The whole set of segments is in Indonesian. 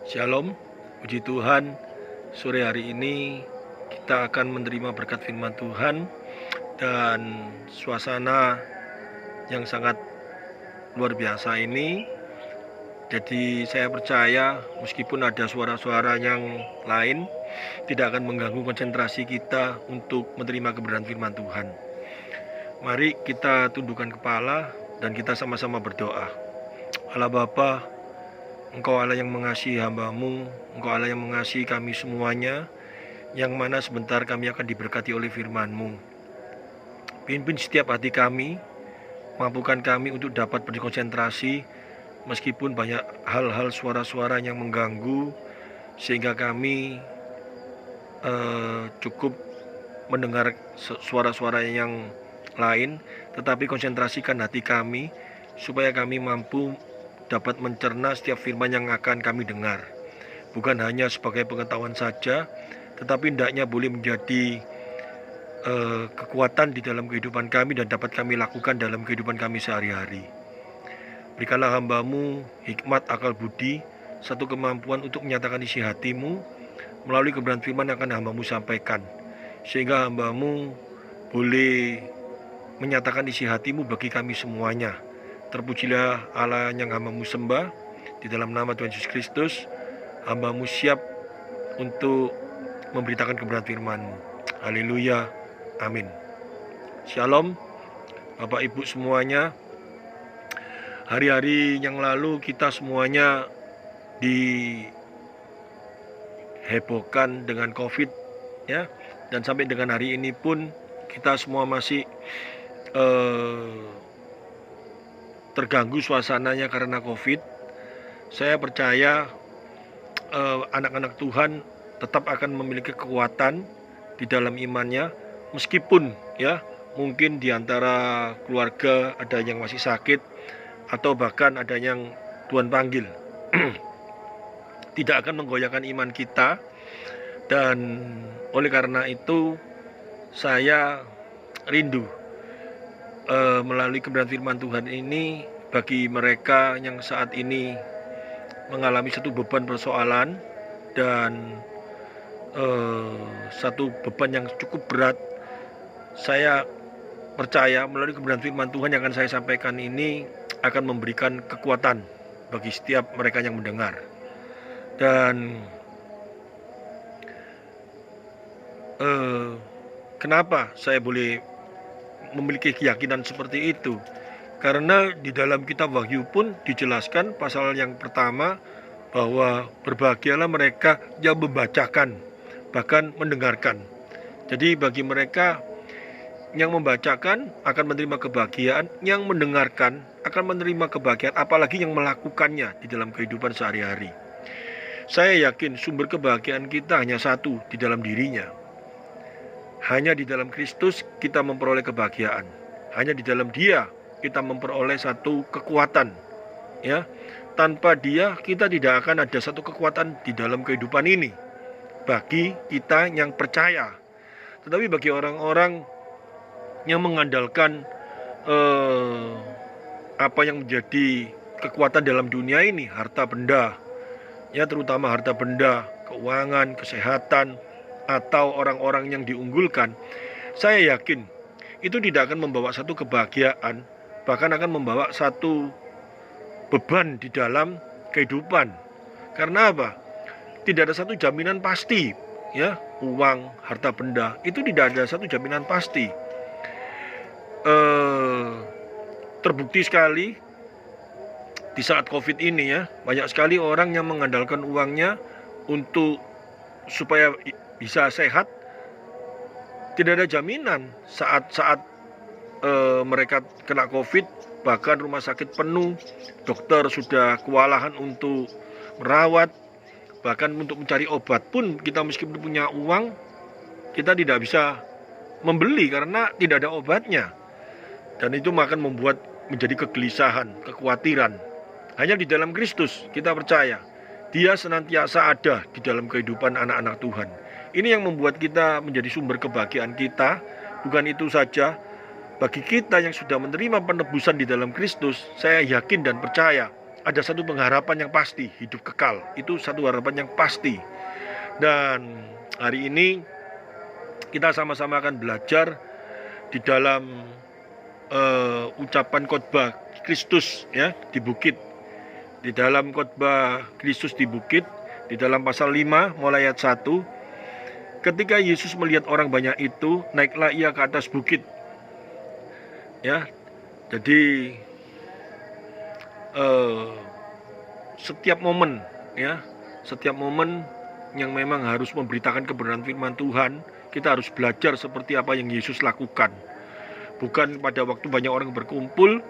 Shalom, puji Tuhan. Sore hari ini kita akan menerima berkat firman Tuhan dan suasana yang sangat luar biasa ini. Jadi saya percaya meskipun ada suara-suara yang lain, tidak akan mengganggu konsentrasi kita untuk menerima kebenaran firman Tuhan. Mari kita tundukkan kepala dan kita sama-sama berdoa. Allah Bapa, Engkau Allah yang mengasihi hamba-Mu, Engkau Allah yang mengasihi kami semuanya, yang mana sebentar kami akan diberkati oleh firman-Mu. Pimpin setiap hati kami, mampukan kami untuk dapat berkonsentrasi, meskipun banyak hal-hal suara-suara yang mengganggu, sehingga kami cukup mendengar suara-suara yang lain, tetapi konsentrasikan hati kami, supaya kami mampu dapat mencerna setiap firman yang akan kami dengar. Bukan hanya sebagai pengetahuan saja, tetapi hendaknya boleh menjadi kekuatan di dalam kehidupan kami dan dapat kami lakukan dalam kehidupan kami sehari-hari. Berikanlah hamba-Mu hikmat, akal budi, satu kemampuan untuk menyatakan isi hati-Mu melalui kebenaran firman yang akan hamba-Mu sampaikan, sehingga hamba-Mu boleh menyatakan isi hati-Mu bagi kami semuanya. Terpujilah Allah yang hamba-Mu sembah. Di dalam nama Tuhan Yesus Kristus, hamba-Mu siap untuk memberitakan kebenaran firman-Mu. Haleluya, amin. Shalom Bapak Ibu semuanya. Hari-hari yang lalu kita semuanya dihebohkan dengan COVID, ya. Dan sampai dengan hari ini pun kita semua masih terganggu suasananya karena COVID. Saya percaya anak-anak Tuhan tetap akan memiliki kekuatan di dalam imannya, meskipun ya mungkin di antara keluarga ada yang masih sakit atau bahkan ada yang Tuhan panggil. Tidak akan menggoyahkan iman kita, dan oleh karena itu saya rindu melalui kebenaran firman Tuhan ini bagi mereka yang saat ini mengalami satu beban persoalan dan satu beban yang cukup berat. Saya percaya melalui kebenaran firman Tuhan yang akan saya sampaikan ini akan memberikan kekuatan bagi setiap mereka yang mendengar. Dan kenapa saya boleh memiliki keyakinan seperti itu? Karena di dalam kitab Wahyu pun dijelaskan pasal yang pertama bahwa berbahagialah mereka yang membacakan, bahkan mendengarkan. Jadi bagi mereka yang membacakan akan menerima kebahagiaan, yang mendengarkan akan menerima kebahagiaan, apalagi yang melakukannya di dalam kehidupan sehari-hari. Saya yakin sumber kebahagiaan kita hanya satu, di dalam dirinya. Hanya di dalam Kristus kita memperoleh kebahagiaan. Hanya di dalam Dia kita memperoleh satu kekuatan. Ya, tanpa Dia kita tidak akan ada satu kekuatan di dalam kehidupan ini. Bagi kita yang percaya. Tetapi bagi orang-orang yang mengandalkan apa yang menjadi kekuatan dalam dunia ini, harta benda, ya terutama harta benda, keuangan, kesehatan, atau orang-orang yang diunggulkan, saya yakin itu tidak akan membawa satu kebahagiaan, bahkan akan membawa satu beban di dalam kehidupan. Karena apa? Tidak ada satu jaminan pasti, ya, uang, harta benda itu tidak ada satu jaminan pasti. Terbukti sekali di saat COVID ini, ya, banyak sekali orang yang mengandalkan uangnya untuk supaya bisa sehat. Tidak ada jaminan saat-saat mereka kena COVID, bahkan rumah sakit penuh, dokter sudah kewalahan untuk merawat, bahkan untuk mencari obat pun kita meskipun punya uang, kita tidak bisa membeli karena tidak ada obatnya. Dan itu akan membuat menjadi kegelisahan, kekhawatiran. Hanya di dalam Kristus kita percaya Dia senantiasa ada di dalam kehidupan anak-anak Tuhan. Ini yang membuat kita menjadi sumber kebahagiaan kita. Bukan itu saja, bagi kita yang sudah menerima penebusan di dalam Kristus, saya yakin dan percaya ada satu pengharapan yang pasti, hidup kekal. Itu satu harapan yang pasti. Dan hari ini kita sama-sama akan belajar di dalam ucapan khotbah Kristus ya di bukit. Di dalam khotbah Kristus di bukit, di dalam pasal 5 mulai ayat 1, ketika Yesus melihat orang banyak itu, naiklah ia ke atas bukit. Ya. Jadi setiap momen yang memang harus memberitakan kebenaran firman Tuhan, kita harus belajar seperti apa yang Yesus lakukan. Bukan pada waktu banyak orang berkumpul,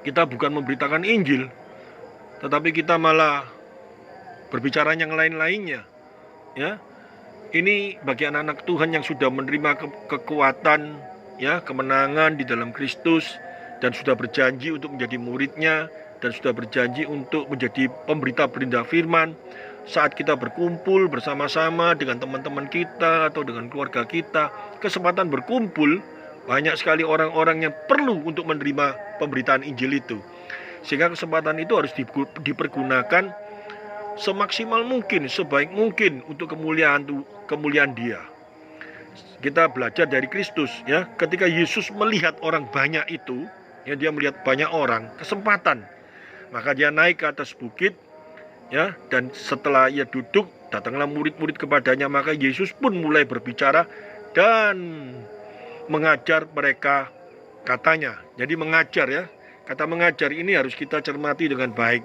kita bukan memberitakan Injil, tetapi kita malah berbicara yang lain-lainnya. Ya, ini bagi anak-anak Tuhan yang sudah menerima kekuatan, ya, kemenangan di dalam Kristus, dan sudah berjanji untuk menjadi muridnya, dan sudah berjanji untuk menjadi pemberita-pemberita firman. Saat kita berkumpul bersama-sama dengan teman-teman kita atau dengan keluarga kita, kesempatan berkumpul, banyak sekali orang-orang yang perlu untuk menerima pemberitaan Injil itu. Sehingga kesempatan itu harus dipergunakan semaksimal mungkin, sebaik mungkin untuk kemuliaan Dia. Kita belajar dari Kristus, ya. Ketika Yesus melihat orang banyak itu, ya, dia melihat banyak orang, kesempatan. Maka dia naik ke atas bukit, ya, dan setelah ia duduk, datanglah murid-murid kepadanya. Maka Yesus pun mulai berbicara dan mengajar mereka, katanya. Jadi mengajar, ya. Kata mengajar ini harus kita cermati dengan baik.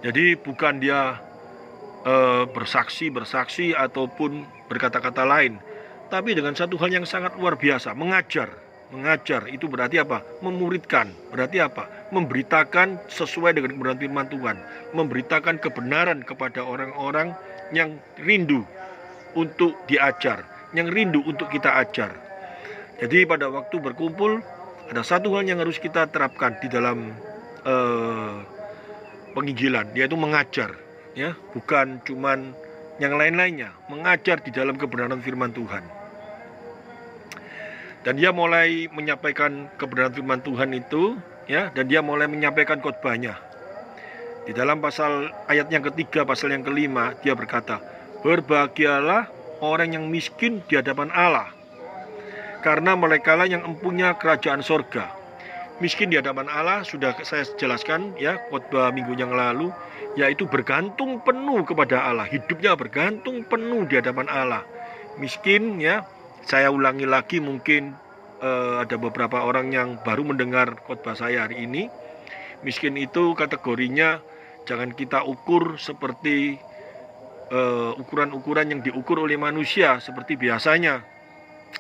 Jadi bukan dia bersaksi ataupun berkata-kata lain, tapi dengan satu hal yang sangat luar biasa, mengajar. Mengajar itu berarti apa? Memuridkan. Berarti apa? Memberitakan sesuai dengan kebenaran firman Tuhan. Memberitakan kebenaran kepada orang-orang yang rindu untuk diajar, yang rindu untuk kita ajar. Jadi pada waktu berkumpul, ada satu hal yang harus kita terapkan di dalam penginjilan, yaitu mengajar, ya, bukan cuman yang lain-lainnya, mengajar di dalam kebenaran firman Tuhan. Dan dia mulai menyampaikan kebenaran firman Tuhan itu, ya, dan dia mulai menyampaikan khotbahnya. Di dalam ayat yang ketiga, pasal yang kelima, dia berkata, berbahagialah orang yang miskin di hadapan Allah, karena merekalah yang empunya kerajaan sorga. Miskin di hadapan Allah sudah saya jelaskan, ya, khotbah minggu yang lalu, yaitu bergantung penuh kepada Allah, hidupnya bergantung penuh di hadapan Allah. Miskin, ya, saya ulangi lagi, mungkin ada beberapa orang yang baru mendengar khotbah saya hari ini. Miskin itu kategorinya jangan kita ukur seperti ukuran-ukuran yang diukur oleh manusia seperti biasanya.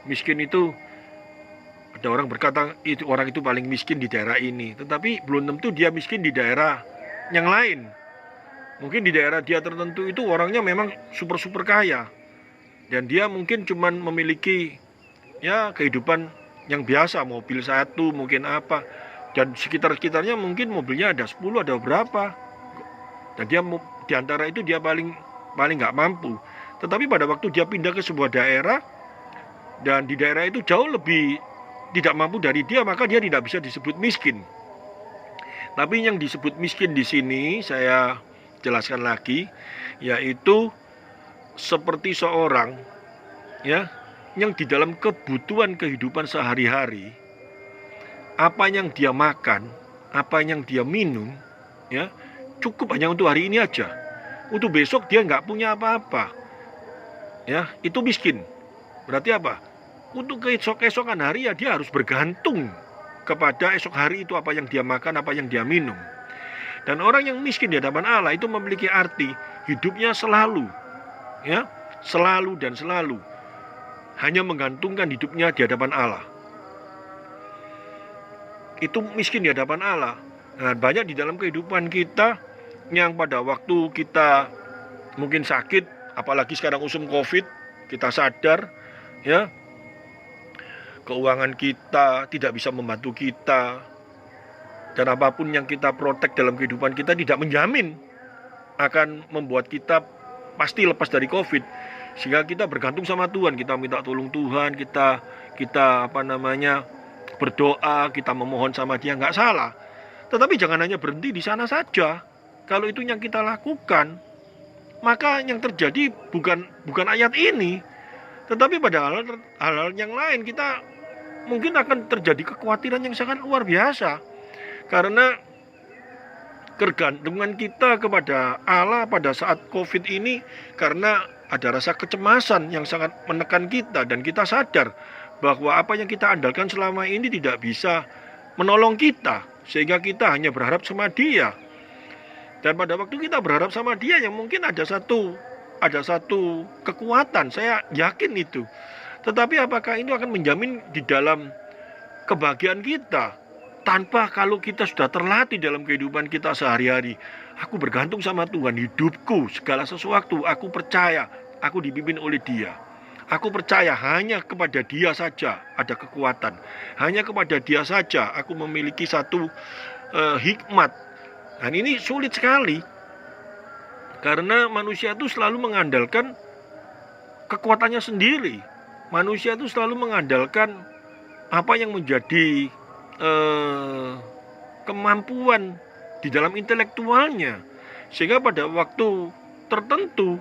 Miskin itu, ada orang berkata orang itu paling miskin di daerah ini, tetapi belum tentu dia miskin di daerah yang lain. Mungkin di daerah dia tertentu itu orangnya memang super kaya, dan dia mungkin cuman memiliki, ya, kehidupan yang biasa, mobil satu mungkin apa, dan sekitarnya mungkin mobilnya ada 10, ada berapa, dan dia di antara itu dia paling nggak mampu. Tetapi pada waktu dia pindah ke sebuah daerah, dan di daerah itu jauh lebih tidak mampu dari dia, maka dia tidak bisa disebut miskin. Tapi yang disebut miskin di sini saya jelaskan lagi, yaitu seperti seorang, ya, yang di dalam kebutuhan kehidupan sehari-hari, apa yang dia makan, apa yang dia minum, ya, cukup hanya untuk hari ini aja. Untuk besok dia nggak punya apa-apa, ya, itu miskin. Berarti apa? Untuk keesokan hari, ya, dia harus bergantung kepada esok hari itu, apa yang dia makan, apa yang dia minum. Dan orang yang miskin di hadapan Allah itu memiliki arti hidupnya selalu, ya, selalu dan selalu hanya menggantungkan hidupnya di hadapan Allah. Itu miskin di hadapan Allah. Nah, banyak di dalam kehidupan kita yang pada waktu kita mungkin sakit, apalagi sekarang usum COVID, kita sadar, ya, keuangan kita tidak bisa membantu kita, dan apapun yang kita protek dalam kehidupan kita tidak menjamin akan membuat kita pasti lepas dari COVID. Sehingga kita bergantung sama Tuhan, kita minta tolong Tuhan, kita berdoa, kita memohon sama Dia, nggak salah. Tetapi jangan hanya berhenti di sana saja. Kalau itu yang kita lakukan, maka yang terjadi bukan ayat ini, tetapi pada hal-hal yang lain kita mungkin akan terjadi kekhawatiran yang sangat luar biasa. Karena ketergantungan kita kepada Allah pada saat COVID ini, karena ada rasa kecemasan yang sangat menekan kita, dan kita sadar bahwa apa yang kita andalkan selama ini tidak bisa menolong kita, sehingga kita hanya berharap sama Dia. Dan pada waktu kita berharap sama Dia, yang mungkin ada satu kekuatan, saya yakin itu. Tetapi apakah ini akan menjamin di dalam kebahagiaan kita? Tanpa kalau kita sudah terlatih dalam kehidupan kita sehari-hari, aku bergantung sama Tuhan, hidupku, segala sesuatu, aku percaya, aku dipimpin oleh Dia. Aku percaya hanya kepada Dia saja ada kekuatan. Hanya kepada Dia saja aku memiliki satu hikmat. Dan ini sulit sekali. Karena manusia itu selalu mengandalkan kekuatannya sendiri. Manusia itu selalu mengandalkan apa yang menjadi kemampuan di dalam intelektualnya, sehingga pada waktu tertentu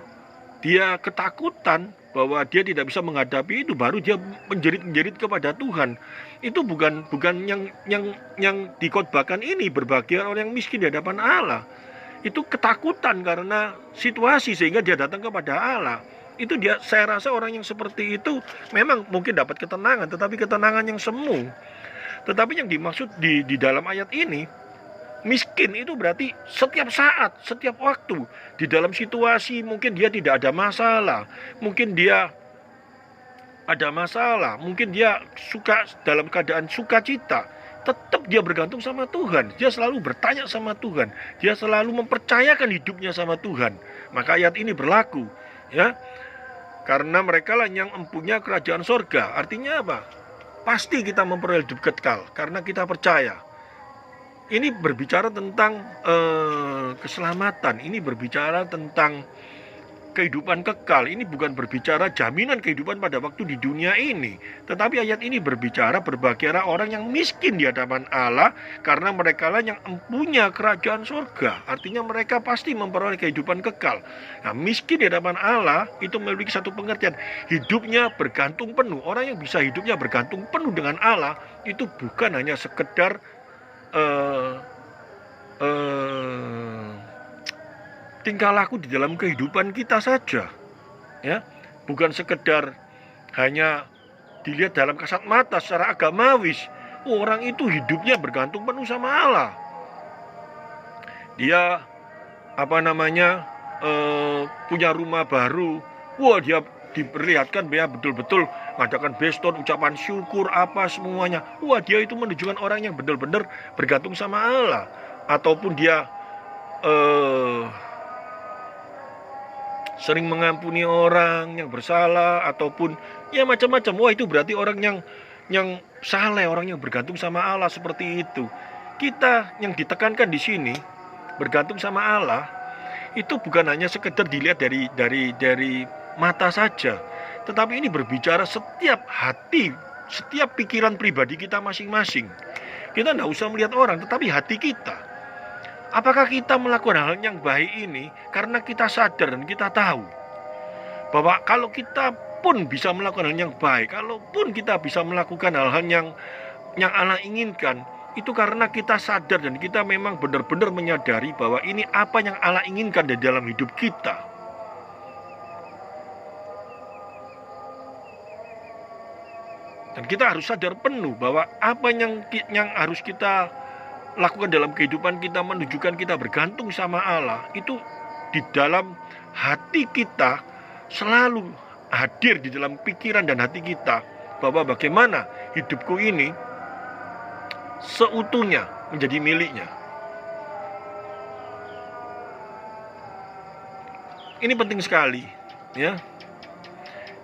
dia ketakutan bahwa dia tidak bisa menghadapi itu, baru dia menjerit-jerit kepada Tuhan. Itu bukan yang dikhotbahkan ini, berbahagia orang yang miskin di hadapan Allah. Itu ketakutan karena situasi sehingga dia datang kepada Allah. Itu dia, saya rasa orang yang seperti itu memang mungkin dapat ketenangan, tetapi ketenangan yang semu. Tetapi yang dimaksud di dalam ayat ini, miskin itu berarti setiap saat, setiap waktu, di dalam situasi mungkin dia tidak ada masalah, mungkin dia ada masalah, mungkin dia suka dalam keadaan sukacita, tetap dia bergantung sama Tuhan. Dia selalu bertanya sama Tuhan, dia selalu mempercayakan hidupnya sama Tuhan. Maka ayat ini berlaku, ya. Karena mereka lah yang mempunyai kerajaan sorga. Artinya apa? Pasti kita memperoleh hidup kekal karena kita percaya. Ini berbicara tentang keselamatan. Ini berbicara tentang kehidupan kekal. Ini bukan berbicara jaminan kehidupan pada waktu di dunia ini. Tetapi ayat ini berbicara berbahagialah orang yang miskin di hadapan Allah, karena mereka lah yang mempunyai kerajaan surga. Artinya mereka pasti memperoleh kehidupan kekal. Nah, miskin di hadapan Allah itu memiliki satu pengertian, hidupnya bergantung penuh. Orang yang bisa hidupnya bergantung penuh dengan Allah itu bukan hanya sekedar tingkah laku di dalam kehidupan kita saja, ya, bukan sekedar hanya dilihat dalam kasat mata secara agamawis. Orang itu hidupnya bergantung penuh sama Allah. Dia punya rumah baru, dia diperlihatkan dia betul-betul mengadakan beston, ucapan syukur, apa semuanya. Dia itu menunjukkan orang yang benar-benar bergantung sama Allah. Ataupun dia sering mengampuni orang yang bersalah, ataupun ya macam-macam. Itu berarti orang yang saleh, orang yang bergantung sama Allah seperti itu. Kita yang ditekankan di sini bergantung sama Allah itu bukan hanya sekedar dilihat dari mata saja, tetapi ini berbicara setiap hati, setiap pikiran pribadi kita masing-masing. Kita tidak usah melihat orang, tetapi hati kita. Apakah kita melakukan hal yang baik ini karena kita sadar dan kita tahu bahwa kalau kita pun bisa melakukan hal yang baik, kalaupun kita bisa melakukan hal-hal yang Allah inginkan, itu karena kita sadar dan kita memang benar-benar menyadari bahwa ini apa yang Allah inginkan di dalam hidup kita. Dan kita harus sadar penuh bahwa apa yang harus kita lakukan dalam kehidupan kita menunjukkan kita bergantung sama Allah, itu di dalam hati kita selalu hadir di dalam pikiran dan hati kita bahwa bagaimana hidupku ini seutuhnya menjadi miliknya. Ini penting sekali, ya.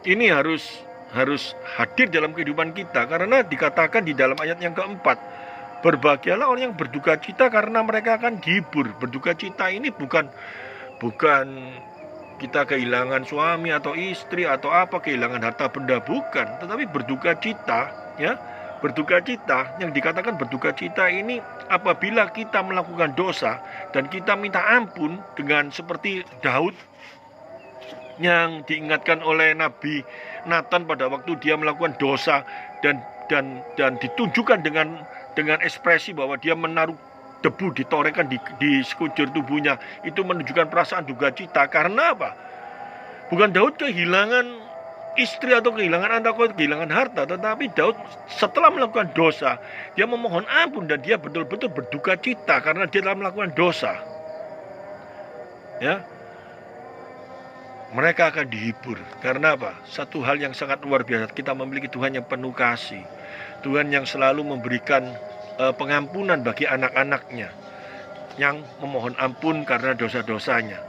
Ini harus hadir dalam kehidupan kita, karena dikatakan di dalam ayat yang keempat, berbahagialah orang yang berduka cita karena mereka akan dihibur. Berduka cita ini bukan kita kehilangan suami atau istri atau kehilangan harta benda, bukan. Tetapi berduka cita, ya, berduka cita, yang dikatakan berduka cita ini apabila kita melakukan dosa dan kita minta ampun dengan seperti Daud yang diingatkan oleh Nabi Nathan pada waktu dia melakukan dosa dan ditunjukkan dengan ekspresi bahwa dia menaruh debu ditorehkan di sekujur tubuhnya. Itu menunjukkan perasaan duka cita. Karena apa? Bukan Daud kehilangan istri atau kehilangan anak atau kehilangan harta, tetapi Daud setelah melakukan dosa, dia memohon ampun dan dia betul-betul berduka cita karena dia telah melakukan dosa. Ya, mereka akan dihibur. Karena apa? Satu hal yang sangat luar biasa, kita memiliki Tuhan yang penuh kasih, Tuhan yang selalu memberikan pengampunan bagi anak-anaknya yang memohon ampun karena dosa-dosanya.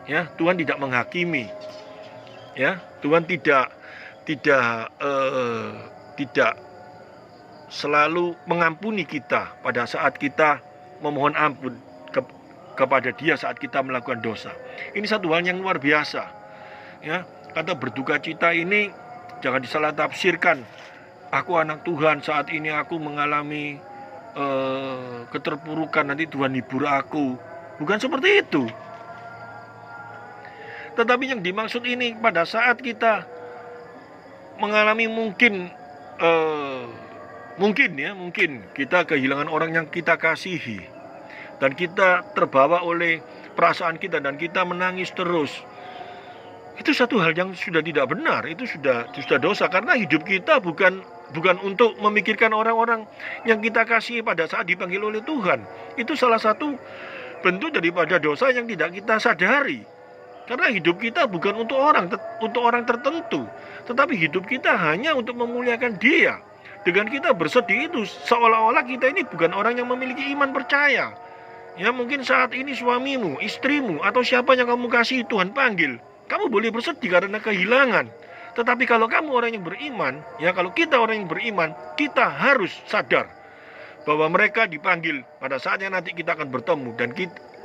Ya, Tuhan tidak menghakimi. Ya, Tuhan tidak selalu mengampuni kita pada saat kita memohon ampun kepada Dia saat kita melakukan dosa. Ini satu hal yang luar biasa. Ya, kata berduka cita ini jangan disalah tafsirkan. Aku anak Tuhan, saat ini aku mengalami keterpurukan, nanti Tuhan hibur aku. Bukan seperti itu. Tetapi yang dimaksud ini pada saat kita mengalami mungkin kita kehilangan orang yang kita kasihi dan kita terbawa oleh perasaan kita dan kita menangis terus. Itu satu hal yang sudah tidak benar, itu sudah dosa, karena hidup kita bukan untuk memikirkan orang-orang yang kita kasih pada saat dipanggil oleh Tuhan. Itu salah satu bentuk daripada dosa yang tidak kita sadari. Karena hidup kita bukan untuk orang tertentu, tetapi hidup kita hanya untuk memuliakan Dia. Dengan kita bersedih itu seolah-olah kita ini bukan orang yang memiliki iman percaya. Ya, mungkin saat ini suamimu, istrimu, atau siapa yang kamu kasih Tuhan panggil, kamu boleh bersedih karena kehilangan. Tetapi kalau kamu orang yang beriman, ya, kalau kita orang yang beriman, kita harus sadar bahwa mereka dipanggil pada saatnya nanti kita akan bertemu. Dan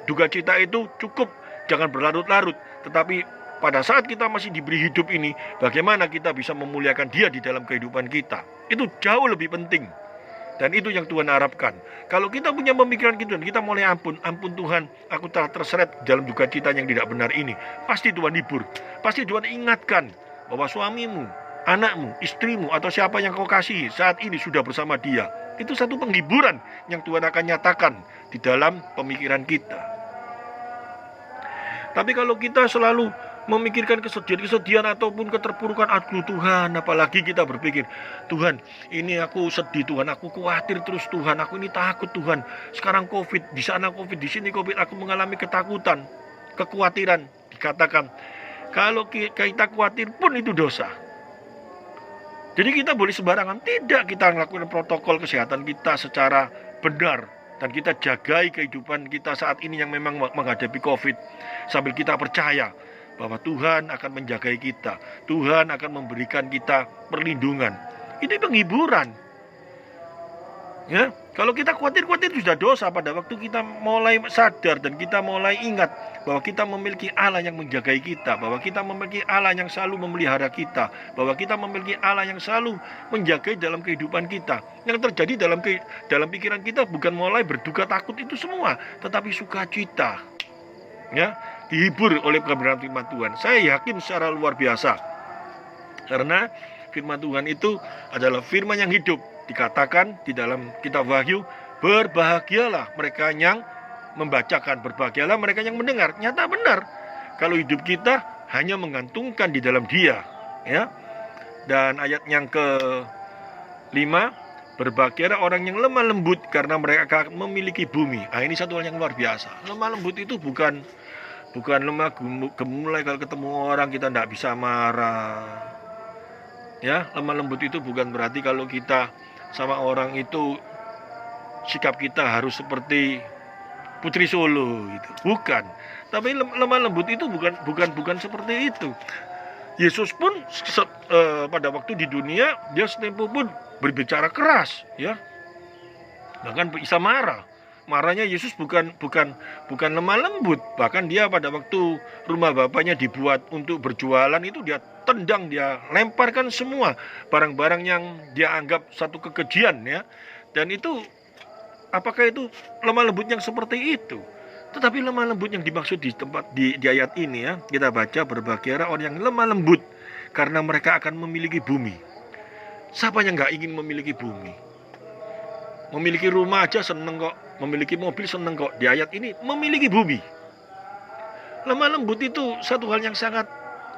duka cita itu cukup, jangan berlarut-larut. Tetapi pada saat kita masih diberi hidup ini, bagaimana kita bisa memuliakan Dia di dalam kehidupan kita. Itu jauh lebih penting. Dan itu yang Tuhan harapkan. Kalau kita punya pemikiran gitu dan kita mulai ampun Tuhan, aku telah terseret dalam duka cita yang tidak benar ini, pasti Tuhan hibur. Pasti Tuhan ingatkan bahwa suamimu, anakmu, istrimu, atau siapa yang kau kasihi saat ini sudah bersama Dia. Itu satu penghiburan yang Tuhan akan nyatakan di dalam pemikiran kita. Tapi kalau kita selalu memikirkan kesedihan ataupun keterpurukan, aduh Tuhan, apalagi kita berpikir, Tuhan, ini aku sedih Tuhan, aku khawatir terus Tuhan, aku ini takut Tuhan, sekarang COVID, di sana COVID, di sini COVID, aku mengalami ketakutan, kekhawatiran. Dikatakan, kalau kita khawatir pun itu dosa. Jadi kita boleh sembarangan, tidak, kita melakukan protokol kesehatan kita secara benar. Dan kita jagai kehidupan kita saat ini yang memang menghadapi COVID, sambil kita percaya bahwa Tuhan akan menjagai kita, Tuhan akan memberikan kita perlindungan. Ini penghiburan. Ya, kalau kita khawatir sudah dosa. Pada waktu kita mulai sadar dan kita mulai ingat bahwa kita memiliki Allah yang menjagai kita, bahwa kita memiliki Allah yang selalu memelihara kita, bahwa kita memiliki Allah yang selalu menjaga dalam kehidupan kita. Yang terjadi dalam pikiran kita bukan mulai berduka takut itu semua, tetapi sukacita. Ya, dihibur oleh kebenaran firman Tuhan. Saya yakin secara luar biasa, karena firman Tuhan itu adalah firman yang hidup. Dikatakan di dalam kitab Wahyu, berbahagialah mereka yang membacakan, berbahagialah mereka yang mendengar. Nyata benar, kalau hidup kita hanya menggantungkan di dalam Dia, ya. Dan ayat yang ke-5, berbahagialah orang yang lemah lembut karena mereka akan memiliki bumi. Ini satu hal yang luar biasa. Lemah lembut itu bukan lemah gemulai, kalau ketemu orang kita tidak bisa marah. Ya, lemah lembut itu bukan berarti kalau kita sama orang itu sikap kita harus seperti Putri Solo gitu. Bukan. Tapi lemah lembut itu bukan seperti itu. Yesus pun pada waktu di dunia dia setempo pun berbicara keras, ya. Bahkan bisa marah. Marahnya Yesus bukan lemah lembut. Bahkan dia pada waktu rumah bapaknya dibuat untuk berjualan, itu dia tendang, dia lemparkan semua barang-barang yang dia anggap satu kekejian ya. Dan itu, apakah itu lemah lembut yang seperti itu? Tetapi lemah lembut yang dimaksud di ayat ini ya, kita baca, berbahagia orang yang lemah lembut karena mereka akan memiliki bumi. Siapa yang nggak ingin memiliki bumi? Memiliki rumah aja seneng kok, memiliki mobil seneng kok. Di ayat ini memiliki bumi. Lemah lembut itu satu hal yang sangat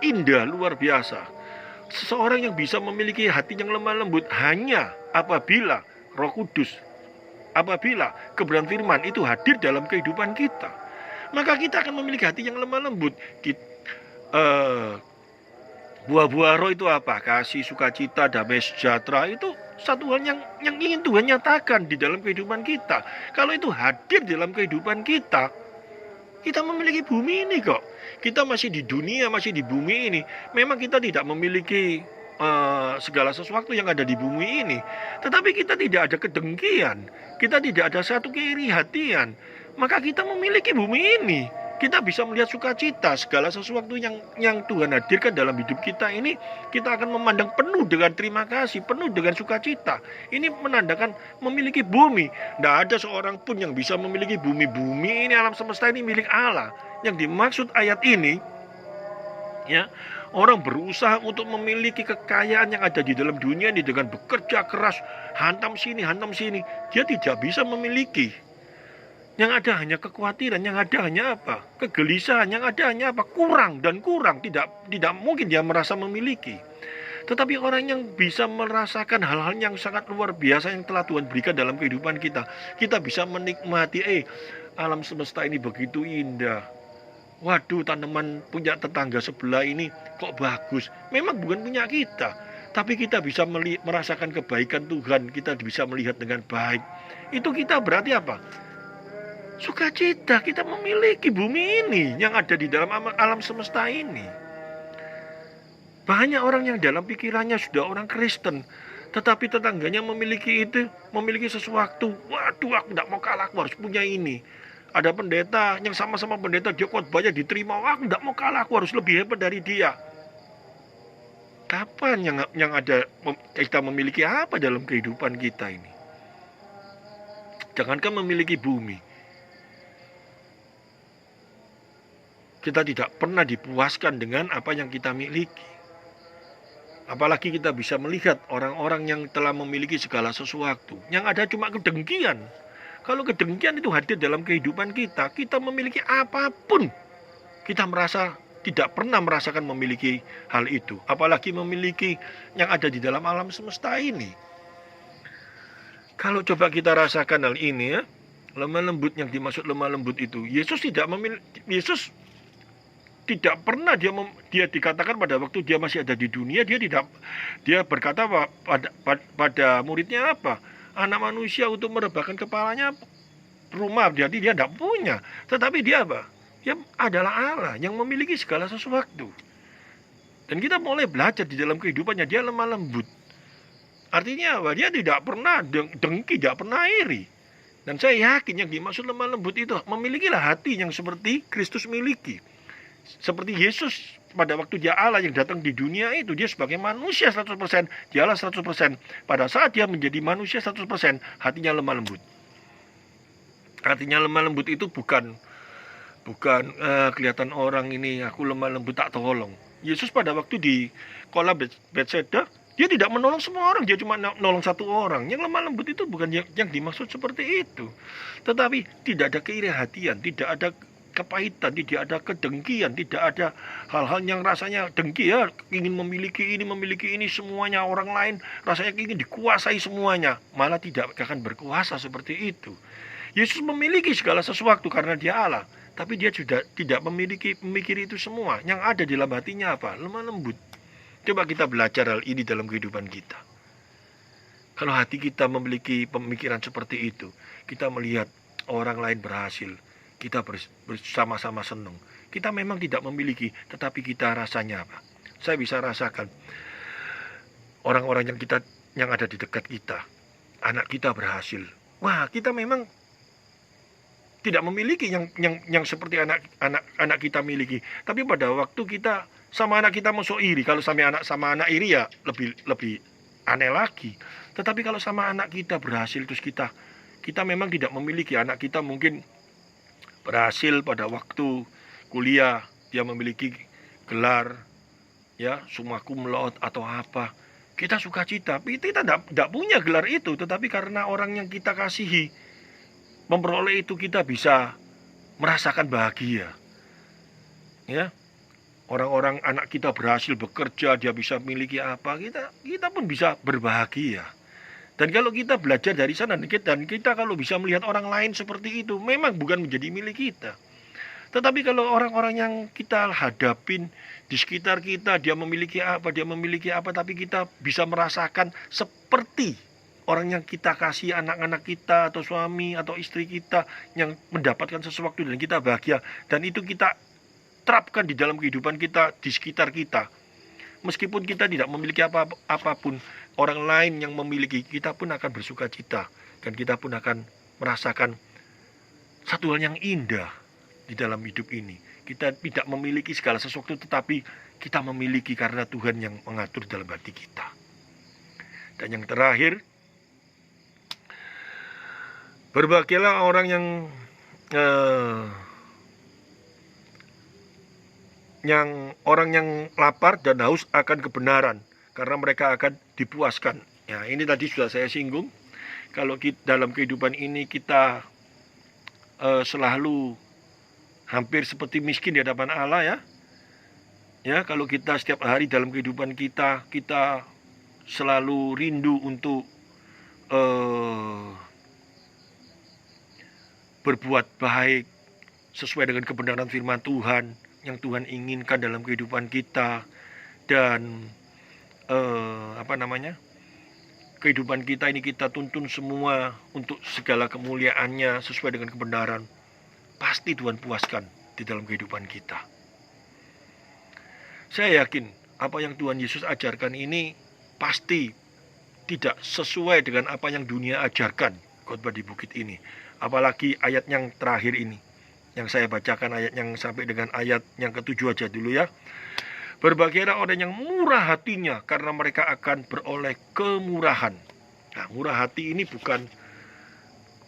indah, luar biasa. Seseorang yang bisa memiliki hati yang lemah lembut hanya apabila Roh Kudus, apabila kebenaran firman itu hadir dalam kehidupan kita, maka kita akan memiliki hati yang lemah lembut. Buah-buah roh itu apa? Kasih, sukacita, damai sejahtera. Itu satu hal yang ingin Tuhan nyatakan di dalam kehidupan kita. Kalau itu hadir dalam kehidupan kita, kita memiliki bumi ini kok. Kita masih di dunia, masih di bumi ini. Memang kita tidak memiliki segala sesuatu yang ada di bumi ini. Tetapi kita tidak ada kedengkian. Kita tidak ada satu keiri hatian. Maka kita memiliki bumi ini. Kita bisa melihat sukacita, segala sesuatu yang Tuhan hadirkan dalam hidup kita ini, kita akan memandang penuh dengan terima kasih, penuh dengan sukacita. Ini menandakan memiliki bumi. Tidak ada seorang pun yang bisa memiliki bumi. Bumi ini, alam semesta ini milik Allah. Yang dimaksud ayat ini, ya, orang berusaha untuk memiliki kekayaan yang ada di dalam dunia ini dengan bekerja keras, hantam sini, dia tidak bisa memiliki. Yang ada hanya kekhawatiran, yang ada hanya apa? Kegelisahan, yang ada hanya apa? Kurang dan kurang. Tidak mungkin dia merasa memiliki. Tetapi orang yang bisa merasakan hal-hal yang sangat luar biasa yang telah Tuhan berikan dalam kehidupan kita, kita bisa menikmati, alam semesta ini begitu indah. Waduh, tanaman punya tetangga sebelah ini kok bagus. Memang bukan punya kita, tapi kita bisa merasakan kebaikan Tuhan. Kita bisa melihat dengan baik. Itu kita berarti apa? Sukacita, kita memiliki bumi ini yang ada di dalam alam semesta ini. Banyak orang yang dalam pikirannya sudah orang Kristen, tetapi tetangganya memiliki itu, memiliki sesuatu. Waduh, aku tidak mau kalah, aku harus punya ini. Ada pendeta yang sama-sama pendeta, dia khotbahnya diterima. Aku tidak mau kalah, aku harus lebih hebat dari dia. Kapan yang ada kita memiliki apa dalam kehidupan kita ini? Jangankan memiliki bumi, kita tidak pernah dipuaskan dengan apa yang kita miliki. Apalagi kita bisa melihat orang-orang yang telah memiliki segala sesuatu. Yang ada cuma kedengkian. Kalau kedengkian itu hadir dalam kehidupan kita, kita memiliki apapun, kita merasa tidak pernah merasakan memiliki hal itu. Apalagi memiliki yang ada di dalam alam semesta ini. Kalau coba kita rasakan hal ini ya, lemah lembut yang dimaksud lemah lembut itu, Yesus tidak pernah dia dikatakan pada waktu dia masih ada di dunia, dia berkata pada muridnya apa? Anak manusia untuk merebahkan kepalanya rumah, jadi dia tidak punya. Tetapi dia apa? Dia adalah Allah yang memiliki segala sesuatu. Dan kita mulai belajar di dalam kehidupannya, dia lemah lembut. Artinya apa? Dia tidak pernah dengki, tidak pernah iri. Dan saya yakin yang dimaksud lemah lembut itu, memilikilah hati yang seperti Kristus miliki. Seperti Yesus pada waktu dia Allah yang datang di dunia itu, dia sebagai manusia 100%, dia Allah 100%. Pada saat dia menjadi manusia 100%, hatinya lemah lembut. Artinya lemah lembut itu bukan kelihatan orang ini aku lemah lembut tak tolong. Yesus pada waktu di kolam Bethesda, dia tidak menolong semua orang, dia cuma menolong satu orang. Yang lemah lembut itu bukan yang dimaksud seperti itu. Tetapi tidak ada keirihatian, tidak ada kepahitan, tidak ada kedengkian, tidak ada hal-hal yang rasanya dengki ya, ingin memiliki ini semuanya orang lain, rasanya ingin dikuasai semuanya, malah tidak akan berkuasa seperti itu. Yesus memiliki segala sesuatu karena dia Allah, tapi dia sudah tidak memikiri itu semua. Yang ada di dalam hatinya apa? Lemah lembut. Coba kita belajar hal ini dalam kehidupan kita. Kalau hati kita memiliki pemikiran seperti itu, kita melihat orang lain berhasil, kita bersama-sama senang. Kita memang tidak memiliki, tetapi kita rasanya apa? Saya bisa rasakan orang-orang yang ada di dekat kita, anak kita berhasil. Wah, kita memang tidak memiliki yang seperti anak kita miliki. Tapi pada waktu kita sama anak kita masuk iri, kalau sama anak iri ya lebih aneh lagi. Tetapi kalau sama anak kita berhasil, terus kita memang tidak memiliki, anak kita mungkin berhasil pada waktu kuliah, dia memiliki gelar ya summa cum laude atau apa, kita sukacita. Tapi kita tidak punya gelar itu, tetapi karena orang yang kita kasihi memperoleh itu, kita bisa merasakan bahagia. Ya, orang-orang anak kita berhasil bekerja, dia bisa memiliki apa, kita pun bisa berbahagia. Dan kalau kita belajar dari sana, dan kita kalau bisa melihat orang lain seperti itu, memang bukan menjadi milik kita. Tetapi kalau orang-orang yang kita hadapin di sekitar kita, dia memiliki apa, tapi kita bisa merasakan seperti orang yang kita kasih, anak-anak kita, atau suami, atau istri kita, yang mendapatkan sesuatu dan kita bahagia. Dan itu kita terapkan di dalam kehidupan kita, di sekitar kita. Meskipun kita tidak memiliki apapun, orang lain yang memiliki, kita pun akan bersuka cita. Dan kita pun akan merasakan satu hal yang indah di dalam hidup ini. Kita tidak memiliki segala sesuatu, tetapi kita memiliki karena Tuhan yang mengatur dalam hati kita. Dan yang terakhir, berbahagialah orang yang lapar dan haus akan kebenaran, karena mereka akan dipuaskan. Ya, ini tadi sudah saya singgung. Kalau dalam kehidupan ini kita selalu hampir seperti miskin di hadapan Allah ya. Ya, kalau kita setiap hari dalam kehidupan kita selalu rindu untuk berbuat baik sesuai dengan kebenaran firman Tuhan yang Tuhan inginkan dalam kehidupan kita, dan kehidupan kita ini kita tuntun semua untuk segala kemuliaannya sesuai dengan kebenaran, pasti Tuhan puaskan di dalam kehidupan kita. Saya yakin apa yang Tuhan Yesus ajarkan ini pasti tidak sesuai dengan apa yang dunia ajarkan khotbah di bukit ini. Apalagi ayat yang terakhir ini, yang saya bacakan ayat yang sampai dengan ayat yang ke-7 aja dulu ya. Berbahagialah orang yang murah hatinya, karena mereka akan beroleh kemurahan. Nah, murah hati ini bukan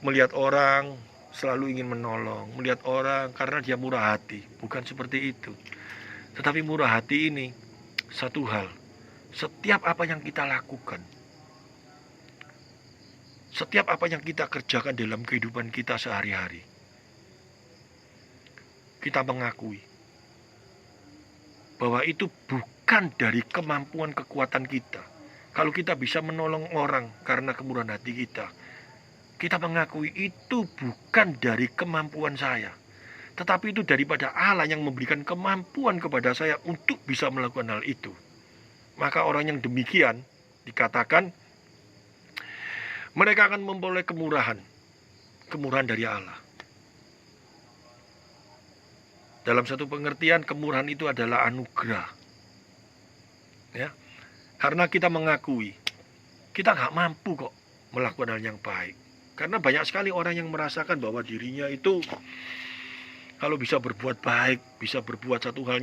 melihat orang selalu ingin menolong, melihat orang karena dia murah hati, bukan seperti itu. Tetapi murah hati ini satu hal, setiap apa yang kita lakukan, setiap apa yang kita kerjakan dalam kehidupan kita sehari-hari, kita mengakui bahwa itu bukan dari kemampuan kekuatan kita. Kalau kita bisa menolong orang karena kemurahan hati kita mengakui itu bukan dari kemampuan saya, tetapi itu daripada Allah yang memberikan kemampuan kepada saya untuk bisa melakukan hal itu. Maka orang yang demikian dikatakan mereka akan memperoleh kemurahan dari Allah. Dalam satu pengertian, kemurahan itu adalah anugerah. Ya, karena kita mengakui kita nggak mampu kok melakukan hal yang baik. Karena banyak sekali orang yang merasakan bahwa dirinya itu kalau bisa berbuat baik, bisa berbuat satu hal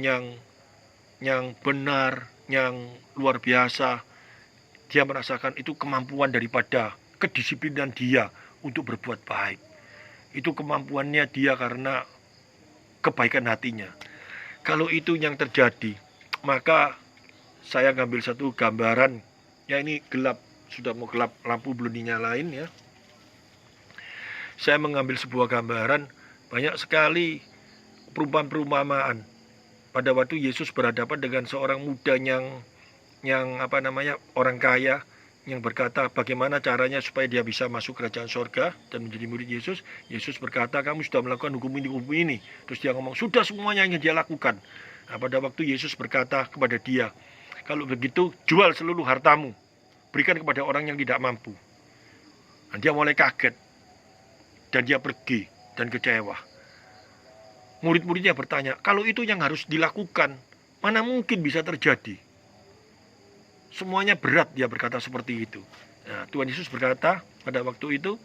yang benar, yang luar biasa, dia merasakan itu kemampuan daripada kedisiplinan dia untuk berbuat baik. Itu kemampuannya dia karena kebaikan hatinya. Kalau itu yang terjadi, maka saya ngambil satu gambaran. Ya, ini gelap, sudah mau gelap, lampu belum dinyalain ya. Saya mengambil sebuah gambaran, banyak sekali perumpamaan pada waktu Yesus berhadapan dengan seorang muda yang orang kaya, yang berkata bagaimana caranya supaya dia bisa masuk kerajaan sorga dan menjadi murid Yesus. Yesus berkata, kamu sudah melakukan hukum ini. Terus dia ngomong, sudah semuanya yang dia lakukan. Nah, pada waktu Yesus berkata kepada dia, kalau begitu jual seluruh hartamu, berikan kepada orang yang tidak mampu. Nah, dia mulai kaget dan dia pergi dan kecewa. Murid-muridnya bertanya, kalau itu yang harus dilakukan, mana mungkin bisa terjadi? Semuanya berat, dia berkata seperti itu. Nah, Tuhan Yesus berkata pada waktu itu,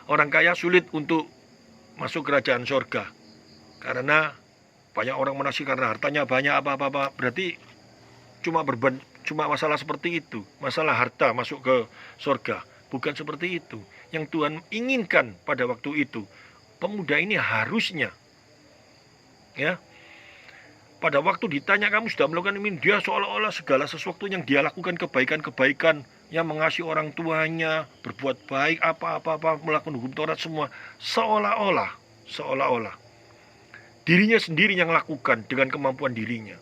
orang kaya sulit untuk masuk kerajaan sorga. Karena banyak orang menafsir karena hartanya banyak apa-apa, berarti cuma masalah seperti itu, masalah harta masuk ke sorga. Bukan seperti itu. Yang Tuhan inginkan pada waktu itu, pemuda ini harusnya, ya, pada waktu ditanya kamu sudah melakukan ini, dia seolah-olah segala sesuatu yang dia lakukan kebaikan-kebaikan, yang mengasihi orang tuanya, berbuat baik, apa-apa, melakukan hukum Taurat semua, seolah-olah dirinya sendiri yang lakukan dengan kemampuan dirinya.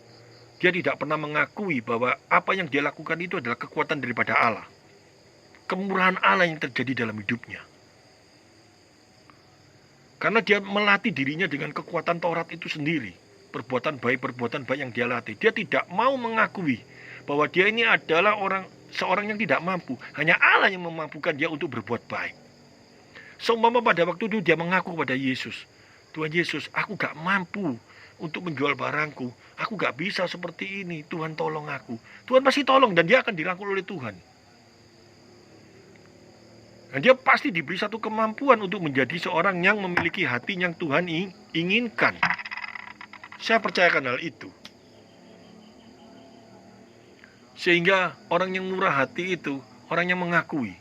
Dia tidak pernah mengakui bahwa apa yang dia lakukan itu adalah kekuatan daripada Allah. Kemurahan Allah yang terjadi dalam hidupnya. Karena dia melatih dirinya dengan kekuatan Taurat itu sendiri. Perbuatan baik yang dia latih. Dia tidak mau mengakui bahwa dia ini adalah seorang yang tidak mampu. Hanya Allah yang memampukan dia untuk berbuat baik. Seumpama pada waktu itu dia mengaku kepada Yesus, Tuhan Yesus, aku gak mampu untuk menjual barangku. Aku gak bisa seperti ini. Tuhan tolong aku. Tuhan pasti tolong dan dia akan dirangkul oleh Tuhan. Dan dia pasti diberi satu kemampuan untuk menjadi seorang yang memiliki hati yang Tuhan inginkan. Saya percayakan hal itu. Sehingga orang yang murah hati itu, orang yang mengakui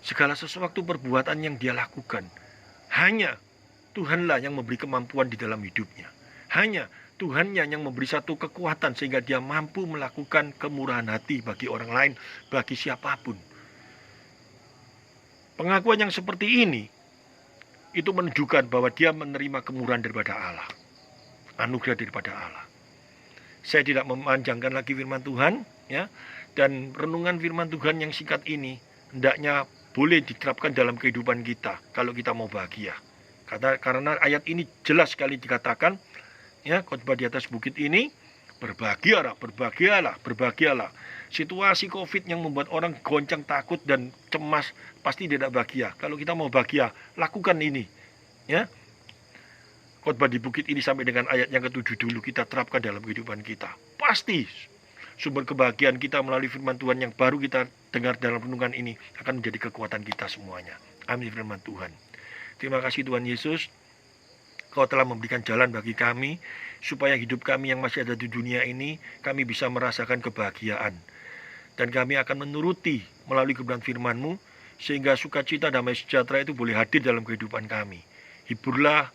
segala sesuatu perbuatan yang dia lakukan, hanya Tuhanlah yang memberi kemampuan di dalam hidupnya. Hanya Tuhannya yang memberi satu kekuatan sehingga dia mampu melakukan kemurahan hati bagi orang lain, bagi siapapun. Pengakuan yang seperti ini itu menunjukkan bahwa dia menerima kemurahan daripada Allah, anugerah daripada Allah. Saya tidak memanjangkan lagi firman Tuhan, ya, dan renungan firman Tuhan yang singkat ini hendaknya boleh diterapkan dalam kehidupan kita kalau kita mau bahagia. Karena ayat ini jelas sekali dikatakan, ya, khotbah di atas bukit ini, berbahagialah. Situasi COVID yang membuat orang goncang, takut dan cemas pasti tidak bahagia. Kalau kita mau bahagia, lakukan ini, ya. Khotbah di bukit ini sampai dengan ayat yang ke-7 dulu kita terapkan dalam kehidupan kita. Pasti sumber kebahagiaan kita melalui firman Tuhan yang baru kita dengar dalam renungan ini akan menjadi kekuatan kita semuanya. Amin firman Tuhan. Terima kasih Tuhan Yesus. Kau telah memberikan jalan bagi kami, supaya hidup kami yang masih ada di dunia ini, kami bisa merasakan kebahagiaan. Dan kami akan menuruti melalui kebenaran firman-Mu, sehingga sukacita damai sejahtera itu boleh hadir dalam kehidupan kami. Hiburlah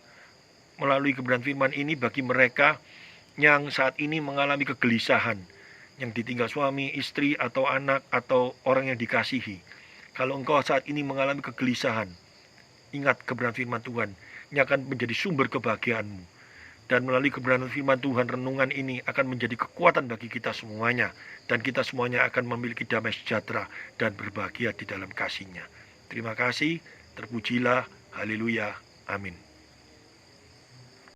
melalui kebenaran firman ini bagi mereka yang saat ini mengalami kegelisahan, yang ditinggal suami, istri, atau anak, atau orang yang dikasihi. Kalau engkau saat ini mengalami kegelisahan, ingat kebenaran firman Tuhan, ini akan menjadi sumber kebahagiaanmu. Dan melalui kebenaran firman Tuhan, renungan ini akan menjadi kekuatan bagi kita semuanya. Dan kita semuanya akan memiliki damai sejahtera dan berbahagia di dalam kasih-Nya. Terima kasih, terpujilah, haleluya, amin.